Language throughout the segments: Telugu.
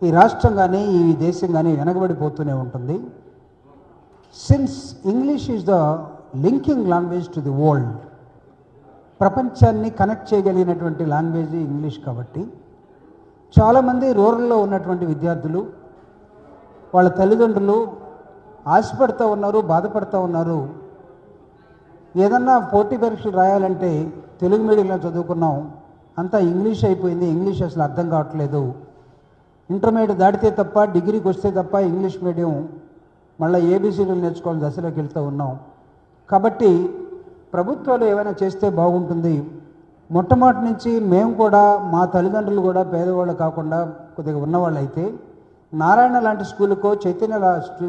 ఈ రాష్ట్రం కానీ ఈ దేశం కానీ వెనకబడిపోతూనే ఉంటుంది. Since English is the linking language to the world, ప్రపంచాన్ని కనెక్ట్ చేయగలిగినటువంటి లాంగ్వేజ్ ఇంగ్లీష్ కాబట్టి చాలామంది రూరల్లో ఉన్నటువంటి విద్యార్థులు వాళ్ళ తల్లిదండ్రులు ఆశపడుతూ ఉన్నారు, బాధపడుతూ ఉన్నారు. ఏదన్నా పోటీ పరీక్షలు రాయాలంటే తెలుగు మీడియంలో చదువుకున్నాం, అంతా ఇంగ్లీష్ అయిపోయింది, ఇంగ్లీష్ అసలు అర్థం కావట్లేదు, ఇంటర్మీడియట్ దాటితే తప్ప డిగ్రీకి వస్తే తప్ప ఇంగ్లీష్ మీడియం మళ్ళీ ఏబీసీడీలు నేర్చుకోవాలని దశలోకి వెళ్తూ ఉన్నాం. కాబట్టి ప్రభుత్వాలు ఏమైనా చేస్తే బాగుంటుంది. మొట్టమొదటి నుంచి మేము కూడా మా తల్లిదండ్రులు కూడా పేదవాళ్ళు కాకుండా కొద్దిగా ఉన్నవాళ్ళు అయితే నారాయణ లాంటి స్కూలుకో చైతన్య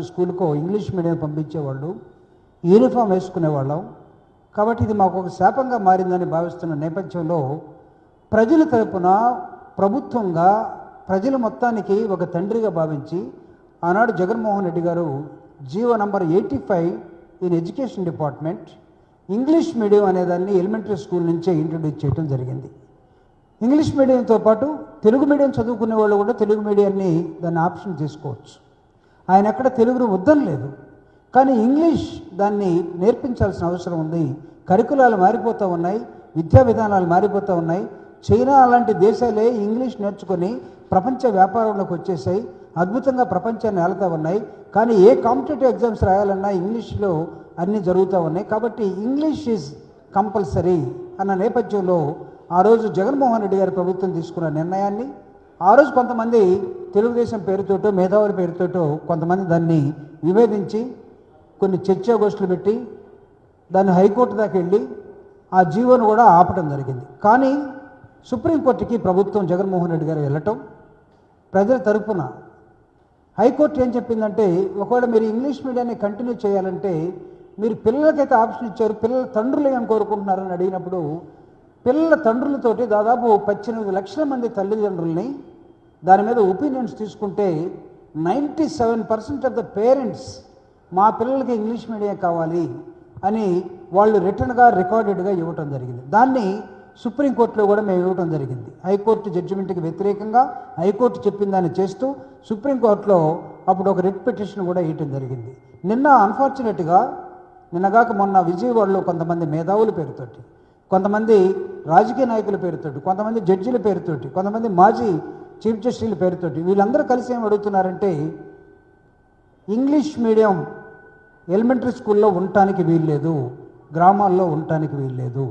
స్కూలుకో ఇంగ్లీష్ మీడియం పంపించేవాళ్ళు, యూనిఫామ్ వేసుకునేవాళ్ళం. కాబట్టి ఇది మాకు ఒక శాపంగా మారిందని భావిస్తున్న నేపథ్యంలో ప్రజల తరపున ప్రభుత్వంగా ప్రజల మొత్తానికి ఒక తండ్రిగా భావించి ఆనాడు జగన్మోహన్ రెడ్డి గారు GO number 85 in education department English medium అనేదాన్ని ఎలిమెంటరీ స్కూల్ నుంచే ఇంట్రడ్యూస్ చేయడం జరిగింది. ఇంగ్లీష్ మీడియంతో పాటు తెలుగు మీడియం చదువుకునే వాళ్ళు కూడా తెలుగు మీడియాన్ని దాన్ని ఆప్షన్ తీసుకోవచ్చు. ఆయన ఎక్కడ తెలుగును వద్దనలేదు, కానీ ఇంగ్లీష్ దాన్ని నేర్పించాల్సిన అవసరం ఉంది. కరికులాలు మారిపోతూ ఉన్నాయి, విద్యా విధానాలు మారిపోతూ ఉన్నాయి. చైనా అలాంటి దేశాలే ఇంగ్లీష్ నేర్చుకొని ప్రపంచ వ్యాపారంలోకి వచ్చేసాయి, అద్భుతంగా ప్రపంచాన్ని ఏలుతూ ఉన్నాయి. కానీ ఏ కాంపిటేటివ్ ఎగ్జామ్స్ రాయాలన్నా ఇంగ్లీష్లో అన్నీ జరుగుతూ ఉన్నాయి. కాబట్టి ఇంగ్లీష్ ఈజ్ కంపల్సరీ అన్న నేపథ్యంలో ఆ రోజు జగన్మోహన్ రెడ్డి గారి ప్రభుత్వం తీసుకున్న నిర్ణయాన్ని ఆ రోజు కొంతమంది తెలుగుదేశం పేరుతోటో మేధావుల పేరుతోటో కొంతమంది దాన్ని విభేదించి కొన్ని చర్చాగోష్ఠులు పెట్టి దాన్ని హైకోర్టు దాకా వెళ్ళి ఆ జీవోను కూడా ఆపడం జరిగింది. కానీ సుప్రీంకోర్టుకి ప్రభుత్వం జగన్మోహన్ రెడ్డి గారు వెళ్ళటం, ప్రజల తరపున హైకోర్టు ఏం చెప్పిందంటే ఒకవేళ మీరు ఇంగ్లీష్ మీడియాన్ని కంటిన్యూ చేయాలంటే మీరు పిల్లలకైతే ఆప్షన్ ఇచ్చారు, పిల్లల తండ్రులు ఏం కోరుకుంటున్నారని అడిగినప్పుడు పిల్లల తండ్రులతోటి దాదాపు 18 లక్షల మంది తల్లిదండ్రుల్ని దాని మీద ఒపీనియన్స్ తీసుకుంటే 97% ఆఫ్ ద పేరెంట్స్ మా పిల్లలకి ఇంగ్లీష్ మీడియం కావాలి అని వాళ్ళు రిటర్న్గా రికార్డెడ్గా ఇవ్వటం జరిగింది. దాన్ని సుప్రీంకోర్టులో కూడా మేము ఇవ్వటం జరిగింది. హైకోర్టు జడ్జిమెంట్కి వ్యతిరేకంగా హైకోర్టు చెప్పిన దాన్ని చేస్తూ సుప్రీంకోర్టులో అప్పుడు ఒక రిట్ పిటిషన్ కూడా ఇవ్వటం జరిగింది. నిన్న అన్ఫార్చునేట్గా నిన్నగాక మొన్న విజయవాడలో కొంతమంది మేధావుల పేరుతోటి, కొంతమంది రాజకీయ నాయకుల పేరుతోటి, కొంతమంది జడ్జిల పేరుతోటి, కొంతమంది మాజీ చీఫ్ జస్టిస్ల పేరుతోటి వీళ్ళందరూ కలిసి ఏం అడుగుతున్నారంటే ఇంగ్లీష్ మీడియం ఎలిమెంటరీ స్కూల్లో ఉండటానికి వీల్లేదు, గ్రామాల్లో ఉండటానికి వీల్లేదు.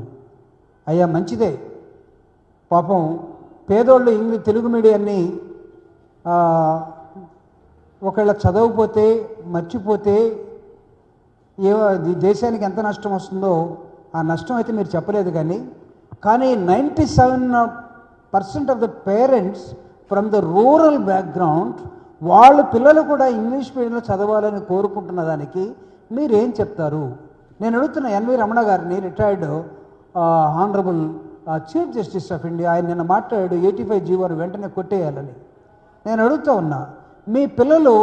అయ్యా మంచిదే, పాపం పేదోళ్ళు తెలుగు మీడియాన్ని ఒకవేళ చదవకపోతే మర్చిపోతే దేశానికి ఎంత నష్టం వస్తుందో ఆ నష్టం అయితే మీరు చెప్పలేదు. కానీ 97% of the parents from the rural background వాళ్ళ పిల్లలు కూడా ఇంగ్లీష్ మీడియంలో చదవాలని కోరుకుంటున్న దానికి మీరేం చెప్తారు? నేను అడుగుతున్న ఎన్వి రమణ గారిని, retired honourable chief justice of India, ఆయన నిన్న మాట్లాడాడు 85 జీవోను వెంటనే కొట్టేయాలని. నేను అడుగుతూ ఉన్నా, మీ పిల్లలు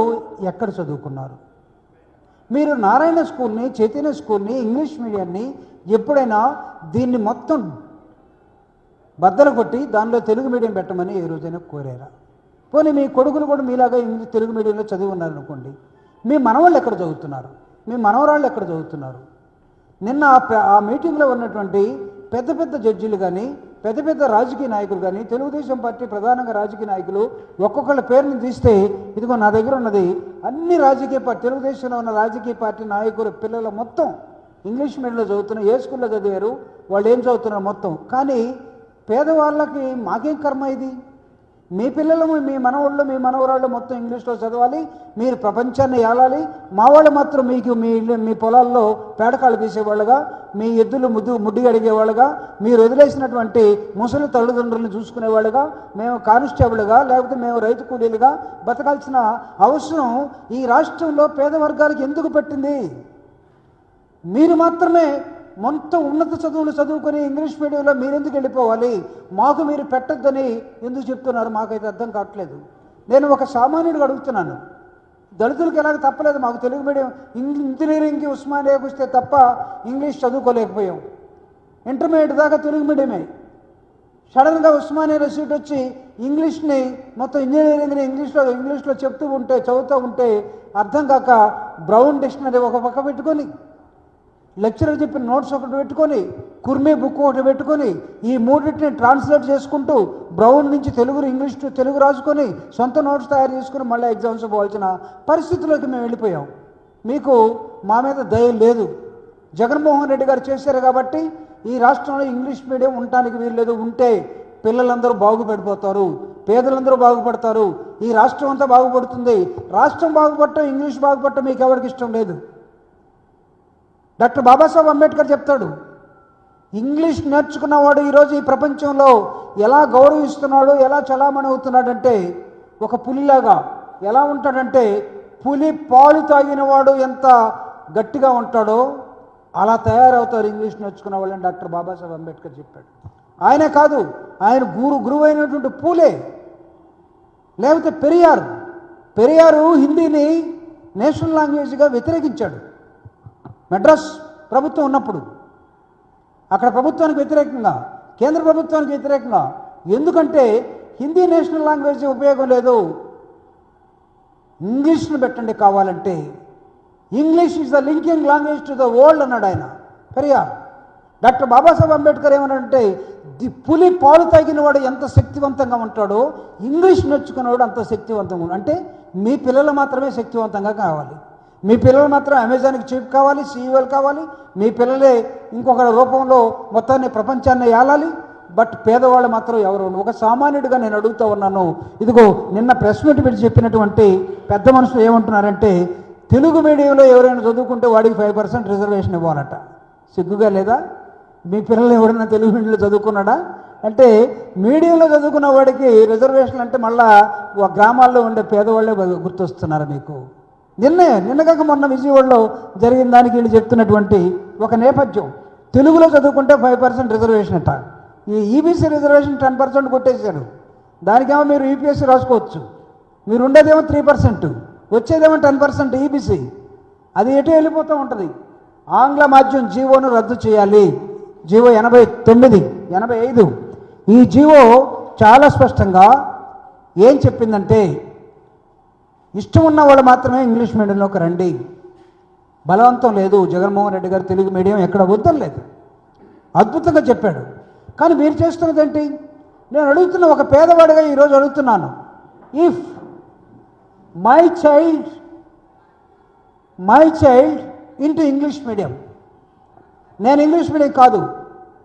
ఎక్కడ చదువుకున్నారు? మీరు నారాయణ స్కూల్ని, చైతన్య స్కూల్ని, ఇంగ్లీష్ మీడియాన్ని ఎప్పుడైనా దీన్ని మొత్తం బద్దలు కొట్టి దానిలో తెలుగు మీడియం పెట్టమని ఏ రోజైనా కోరారా? పోనీ మీ కొడుకులు కూడా మీలాగా తెలుగు మీడియంలో చదివి ఉన్నారనుకోండి, మీ మనవాళ్ళు ఎక్కడ చదువుతున్నారు? మీ మనవరాళ్ళు ఎక్కడ చదువుతున్నారు? నిన్న ఆ మీటింగ్లో ఉన్నటువంటి పెద్ద పెద్ద జడ్జీలు కానీ పెద్ద పెద్ద రాజకీయ నాయకులు కానీ తెలుగుదేశం పార్టీ ప్రధానంగా రాజకీయ నాయకులు ఒక్కొక్కళ్ళ పేరుని తీస్తే ఇదిగో నా దగ్గర ఉన్నది అన్ని రాజకీయ పార్టీ తెలుగుదేశంలో ఉన్న రాజకీయ పార్టీ నాయకుల పిల్లలు మొత్తం ఇంగ్లీష్ మీడియంలో చదువుతున్నారు. ఏ స్కూల్లో చదివారు, వాళ్ళు ఏం చదువుతున్నారు మొత్తం. కానీ పేదవాళ్ళకి మాకేం కర్మ ఇది? మీ పిల్లలు, మీ మనవాళ్ళు, మీ మనవరాళ్ళు మొత్తం ఇంగ్లీష్లో చదవాలి, మీరు ప్రపంచాన్ని ఏలాలి, మా వాళ్ళు మాత్రం మీకు మీ పొలాల్లో పేడకాళ్ళు తీసేవాళ్ళుగా, మీ ఎద్దులు ముడ్డి అడిగేవాళ్ళుగా, మీరు వదిలేసినటువంటి ముసలి తల్లిదండ్రులను చూసుకునేవాళ్ళుగా, మేము కానిస్టేబుల్గా లేకపోతే మేము రైతు కూలీలుగా బతకాల్సిన అవసరం ఈ రాష్ట్రంలో పేద వర్గాలకు ఎందుకు పట్టింది? మీరు మాత్రమే మొత్తం ఉన్నత చదువులు చదువుకొని ఇంగ్లీష్ మీడియంలో మీరెందుకు వెళ్ళిపోవాలి? మాకు మీరు పెట్టొద్దని ఎందుకు చెప్తున్నారు? మాకైతే అర్థం కావట్లేదు. నేను ఒక సామాన్యుడిగా అడుగుతున్నాను, దళితులకు ఎలాగ తప్పలేదు, మాకు తెలుగు మీడియం ఇంజనీరింగ్కి ఉస్మానియాకి వస్తే తప్ప ఇంగ్లీష్ చదువుకోలేకపోయాం. ఇంటర్మీడియట్ దాకా తెలుగు మీడియమే. సడన్గా ఉస్మానియా సీట్ వచ్చి ఇంగ్లీష్ని మొత్తం ఇంజనీరింగ్ని ఇంగ్లీష్లో చదువుతూ ఉంటే అర్థం కాక బ్రౌన్ డిక్షనరీ ఒక పక్క పెట్టుకొని, లెక్చరర్ చెప్పిన నోట్స్ ఒకటి పెట్టుకొని, కుర్మీ బుక్ ఒకటి పెట్టుకొని, ఈ మూడింటిని ట్రాన్స్లేట్ చేసుకుంటూ బ్రౌన్ నుంచి ఇంగ్లీష్ టు తెలుగు రాసుకొని సొంత నోట్స్ తయారు చేసుకుని మళ్ళీ ఎగ్జామ్స్ పోవాల్సిన పరిస్థితుల్లోకి మేము వెళ్ళిపోయాం. మీకు మా మీద దయ లేదు. జగన్మోహన్ రెడ్డి గారు చేశారు కాబట్టి ఈ రాష్ట్రంలో ఇంగ్లీష్ మీడియం ఉండటానికి వీల్లేదు. ఉంటే పిల్లలందరూ బాగుపడిపోతారు, పేదలందరూ బాగుపడతారు, ఈ రాష్ట్రం అంతా బాగుపడుతుంది. రాష్ట్రం బాగుపడటం, ఇంగ్లీష్ బాగుపడటం మీకు ఎవరికి ఇష్టం లేదు. డాక్టర్ బాబాసాహెబ్ అంబేద్కర్ చెప్తాడు, ఇంగ్లీష్ నేర్చుకున్నవాడు ఈరోజు ఈ ప్రపంచంలో ఎలా గౌరవిస్తున్నాడు, ఎలా చలామణి అవుతున్నాడంటే ఒక పులిలాగా. ఎలా ఉంటాడంటే పులి పాలు తాగినవాడు ఎంత గట్టిగా ఉంటాడో అలా తయారవుతారు ఇంగ్లీష్ నేర్చుకున్న వాళ్ళని డాక్టర్ బాబాసాహెబ్ అంబేద్కర్ చెప్పాడు. ఆయనే కాదు, ఆయన గురువు అయినటువంటి పూలే, లేకపోతే పెరియారు హిందీని నేషనల్ లాంగ్వేజ్గా వ్యతిరేకించాడు. మెడ్రాస్ ప్రభుత్వం ఉన్నప్పుడు అక్కడ ప్రభుత్వానికి వ్యతిరేకంగా, కేంద్ర ప్రభుత్వానికి వ్యతిరేకంగా. ఎందుకంటే హిందీ నేషనల్ లాంగ్వేజ్ ఉపయోగం లేదు, ఇంగ్లీష్ను పెట్టండి కావాలంటే, English is the linking language to the world అన్నాడు ఆయన పెరియార్. డాక్టర్ బాబాసాహెబ్ అంబేద్కర్ ఏమన్నాడంటే పులి పాలు తాగిన వాడు ఎంత శక్తివంతంగా ఉంటాడో ఇంగ్లీష్ నేర్చుకున్నవాడు అంత శక్తివంతంగా. అంటే మీ పిల్లలు మాత్రమే శక్తివంతంగా కావాలి, మీ పిల్లలు మాత్రం అమెజాన్కి చీఫ్ కావాలి, సీఈఓలు కావాలి, మీ పిల్లలే ఇంకొక రూపంలో మొత్తాన్ని ప్రపంచాన్ని ఏలాలి. బట్ పేదవాళ్ళు మాత్రం ఎవరు? ఒక సామాన్యుడిగా నేను అడుగుతూ ఉన్నాను. ఇదిగో నిన్న ప్రెస్ మీట్ పెట్టి చెప్పినటువంటి పెద్ద మనుషులు ఏమంటున్నారంటే తెలుగు మీడియంలో ఎవరైనా చదువుకుంటే వాడికి 5% రిజర్వేషన్ ఇవ్వాలట. సిగ్గుగా లేదా? మీ పిల్లలు ఎవరైనా తెలుగు మీడియంలో చదువుకున్నాడా? అంటే మీడియంలో చదువుకున్న వాడికి రిజర్వేషన్ అంటే మళ్ళా గ్రామాల్లో ఉండే పేదవాళ్ళే గుర్తొస్తున్నారు మీకు. నిన్నగాక మొన్న విజయవాడలో జరిగిన దానికి వీళ్ళు చెప్తున్నటువంటి ఒక నేపథ్యం, తెలుగులో చదువుకుంటే 5% రిజర్వేషన్ అట. ఈ ఈబీసీ రిజర్వేషన్ 10% కొట్టేశారు. దానికేమో మీరు యూపీఎస్సీ రాసుకోవచ్చు, మీరు ఉండేదేమో 3%, వచ్చేదేమో 10% ఈబీసీ. అది ఎటు వెళ్ళిపోతూ ఉంటుంది. ఆంగ్ల మాధ్యం జీవోను రద్దు చేయాలి. జీవో 85 ఈ జీవో చాలా స్పష్టంగా ఏం చెప్పిందంటే ఇష్టం ఉన్న వాళ్ళు మాత్రమే ఇంగ్లీష్ మీడియంలోకి రండి, బలవంతం లేదు. జగన్మోహన్ రెడ్డి గారు తెలుగు మీడియం ఎక్కడ వద్దలేదు, అద్భుతంగా చెప్పాడు. కానీ మీరు చేస్తున్నది ఏంటి? నేను అడుగుతున్న ఒక పేదవాడిగా ఈరోజు అడుగుతున్నాను, if my child into English medium, నేను ఇంగ్లీష్ మీడియం కాదు,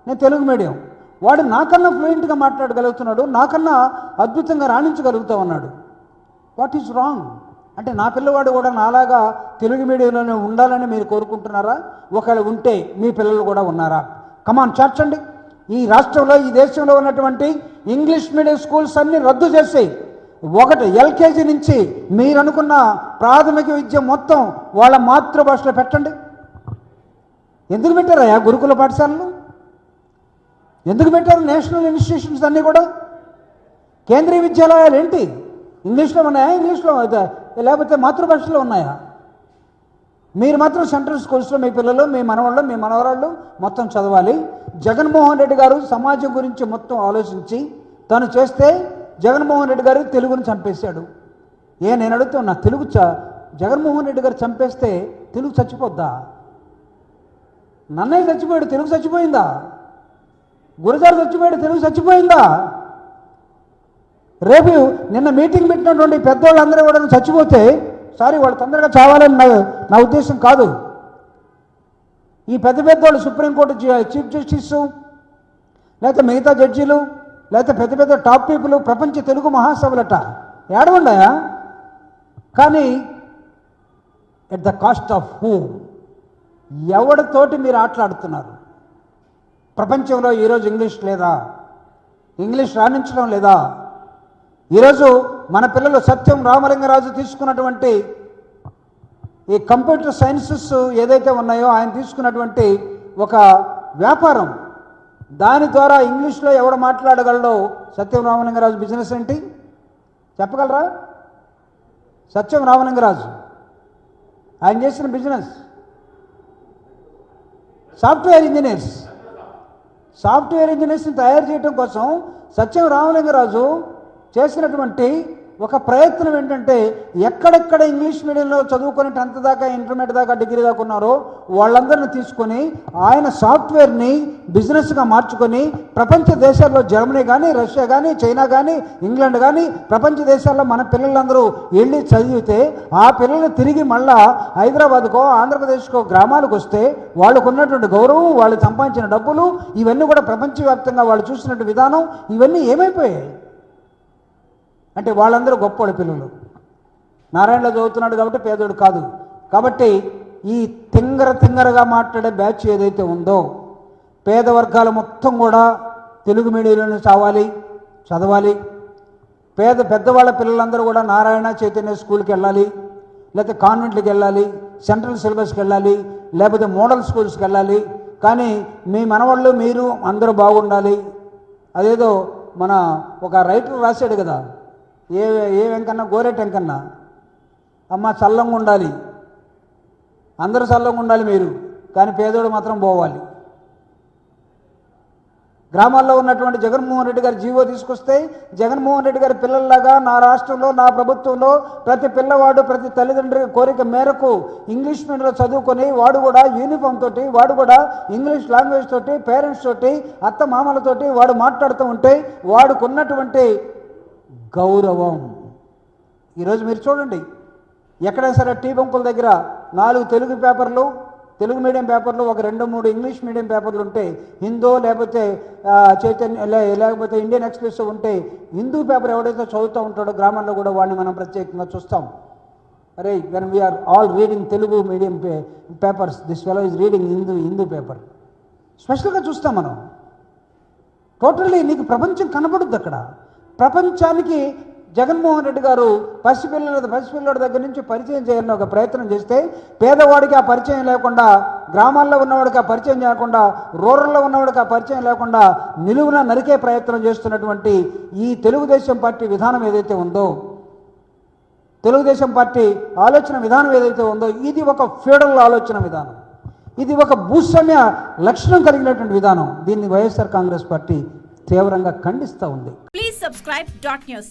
నేను తెలుగు మీడియం, వాడు నాకన్నా ఫ్లూయెంట్గా మాట్లాడగలుగుతున్నాడు, నాకన్నా అద్భుతంగా రాణించగలుగుతూ ఉన్నాడు. What is wrong? అంటే నా పిల్లవాడు కూడా నాలాగా తెలుగు మీడియంలోనే ఉండాలని మీరు కోరుకుంటున్నారా? ఒకవేళ ఉంటే మీ పిల్లలు కూడా ఉన్నారా? కమాన్ చేర్చండి. ఈ రాష్ట్రంలో, ఈ దేశంలో ఉన్నటువంటి ఇంగ్లీష్ మీడియం స్కూల్స్ అన్నీ రద్దు చేసి ఒకటి ఎల్కేజీ నుంచి మీరు అనుకున్న ప్రాథమిక విద్య మొత్తం వాళ్ళ మాతృభాషలో పెట్టండి. ఎందుకు పెట్టారయ్యా గురుకుల పాఠశాలలు? ఎందుకు పెట్టారు నేషనల్ ఇన్స్టిట్యూషన్స్ అన్నీ కూడా? కేంద్రీయ విద్యాలయాలు ఏంటి? ఇంగ్లీష్లో ఉన్నాయా? ఇంగ్లీష్లో లేకపోతే మాతృభాషలో ఉన్నాయా? మీరు మాత్రం సెంట్రల్ స్కూల్స్లో మీ పిల్లలు, మీ మనవాళ్ళు, మీ మనవరాళ్ళు మొత్తం చదవాలి. జగన్మోహన్ రెడ్డి గారు సమాజం గురించి మొత్తం ఆలోచించి తను చేస్తే జగన్మోహన్ రెడ్డి గారు తెలుగును చంపేశాడు. నేను అడుగుతున్నా, జగన్మోహన్ రెడ్డి గారు చంపేస్తే తెలుగు చచ్చిపోద్దా? నన్నయ్య చచ్చిపోయాడు, తెలుగు చచ్చిపోయిందా? గురజారు చచ్చిపోయాడు, తెలుగు చచ్చిపోయిందా? రేపు నిన్న మీటింగ్ పెట్టినటువంటి పెద్దవాళ్ళందరూ కూడా చచ్చిపోతే, సారీ వాళ్ళు తొందరగా చావాలని నా ఉద్దేశం కాదు. ఈ పెద్దవాళ్ళు సుప్రీంకోర్టు చీఫ్ జస్టిస్, లేకపోతే మిగతా జడ్జీలు, లేకపోతే పెద్ద టాప్ పీపుల్, ప్రపంచ తెలుగు మహాసభలట ఏడవండాయా? కానీ at the cost of who? ఎవరితోటి మీరు ఆటలాడుతున్నారు? ప్రపంచంలో ఈరోజు ఇంగ్లీష్ లేదా? ఇంగ్లీష్ రాణించడం లేదా? ఈరోజు మన పిల్లలు సత్యం రామలింగరాజు తీసుకున్నటువంటి ఈ కంప్యూటర్ సైన్సెస్ ఏదైతే ఉన్నాయో ఆయన తీసుకున్నటువంటి ఒక వ్యాపారం, దాని ద్వారా ఇంగ్లీష్లో ఎవడు మాట్లాడగలడో సత్యం రామలింగరాజు బిజినెస్ ఏంటి చెప్పగలరా? సత్యం రామలింగరాజు ఆయన చేసిన బిజినెస్ సాఫ్ట్వేర్ ఇంజనీర్స్. సాఫ్ట్వేర్ ఇంజనీర్స్ని తయారు చేయడం కోసం సత్యం రామలింగరాజు చేసినటువంటి ఒక ప్రయత్నం ఏంటంటే, ఎక్కడెక్కడ ఇంగ్లీష్ మీడియంలో చదువుకొని 10th దాకా, ఇంటర్మీడియట్ దాకా, డిగ్రీ దాకా ఉన్నారో వాళ్ళందరినీ తీసుకొని ఆయన సాఫ్ట్వేర్ని బిజినెస్గా మార్చుకొని ప్రపంచ దేశాల్లో జర్మనీ కానీ, రష్యా కానీ, చైనా కానీ, ఇంగ్లాండ్ కానీ ప్రపంచ దేశాల్లో మన పిల్లలందరూ వెళ్ళి చదివితే ఆ పిల్లలు తిరిగి మళ్ళా హైదరాబాద్కో, ఆంధ్రప్రదేశ్కో గ్రామాలకు వస్తే వాళ్ళకు ఉన్నటువంటి గౌరవం, వాళ్ళు సంపాదించిన డబ్బులు, ఇవన్నీ కూడా ప్రపంచవ్యాప్తంగా వాళ్ళు చూసినట్టు విధానం, ఇవన్నీ ఏమైపోయాయి అంటే వాళ్ళందరూ గొప్పవాళ్ళ పిల్లలు. నారాయణలో చదువుతున్నాడు కాబట్టి పేదోడు కాదు. కాబట్టి ఈ తింగరగా మాట్లాడే బ్యాచ్ ఏదైతే ఉందో, పేద వర్గాల మొత్తం కూడా తెలుగు మీడియంలోనే చదవాలి. పెద్దవాళ్ళ పిల్లలందరూ కూడా నారాయణ చైతన్య స్కూల్కి వెళ్ళాలి, లేకపోతే కాన్వెంట్కి వెళ్ళాలి, సెంట్రల్ సిలబస్కి వెళ్ళాలి, లేకపోతే మోడల్ స్కూల్స్కి వెళ్ళాలి. కానీ మీ మనవాళ్ళు మీరు అందరూ బాగుండాలి. అదేదో మన ఒక రైటర్ రాశాడు కదా, ఏ వెంకన్నా, గోరెట్ వెంకన్నా, అమ్మ చల్లంగా ఉండాలి, అందరూ చల్లంగా ఉండాలి మీరు, కానీ పేదోడు మాత్రం పోవాలి. గ్రామాల్లో ఉన్నటువంటి జగన్మోహన్ రెడ్డి గారు జీవో తీసుకొస్తే, జగన్మోహన్ రెడ్డి గారి పిల్లల్లాగా నా రాష్ట్రంలో, నా ప్రభుత్వంలో ప్రతి పిల్లవాడు, ప్రతి తల్లిదండ్రి కోరిక మేరకు ఇంగ్లీష్ మీడియంలో చదువుకొని వాడు కూడా యూనిఫామ్ తోటి, వాడు కూడా ఇంగ్లీష్ లాంగ్వేజ్ తోటి, పేరెంట్స్ తోటి, అత్త మామలతోటి వాడు మాట్లాడుతూ ఉంటే వాడుకున్నటువంటి గౌరవం. ఈరోజు మీరు చూడండి, ఎక్కడైనా సరే టీ బంకుల దగ్గర 4 తెలుగు పేపర్లు, తెలుగు మీడియం పేపర్లు, ఒక 2-3 ఇంగ్లీష్ మీడియం పేపర్లు ఉంటే, హిందూ లేకపోతే చైతన్య లేకపోతే ఇండియన్ ఎక్స్ప్రెస్ ఉంటే, హిందూ పేపర్ ఎవడైతే చదువుతూ ఉంటాడో గ్రామాల్లో కూడా వాడిని మనం ప్రత్యేకంగా చూస్తాం. అరే, when we are all reading Telugu medium papers, this fellow is reading Hindu paper, స్పెషల్గా చూస్తాం మనం. టోటల్లీ నీకు ప్రపంచం కనబడుద్ది అక్కడ. ప్రపంచానికి జగన్మోహన్ రెడ్డి గారు పసిపిల్లడి దగ్గర నుంచి పరిచయం చేయాలని ఒక ప్రయత్నం చేస్తే, పేదవాడికి ఆ పరిచయం లేకుండా, గ్రామాల్లో ఉన్నవాడికి ఆ పరిచయం లేకుండా, రూరల్లో ఉన్నవాడికి ఆ పరిచయం లేకుండా నిలువున నరికే ప్రయత్నం చేస్తున్నటువంటి ఈ తెలుగుదేశం పార్టీ విధానం ఏదైతే ఉందో, తెలుగుదేశం పార్టీ ఆలోచన విధానం ఏదైతే ఉందో, ఇది ఒక ఫ్యూడల్ ఆలోచన విధానం, ఇది ఒక భూస్వామ్య లక్షణం కలిగినటువంటి విధానం. దీన్ని వైఎస్ఆర్ కాంగ్రెస్ పార్టీ తీవ్రంగా ఖండిస్తూ ఉంది. Please subscribe dot news.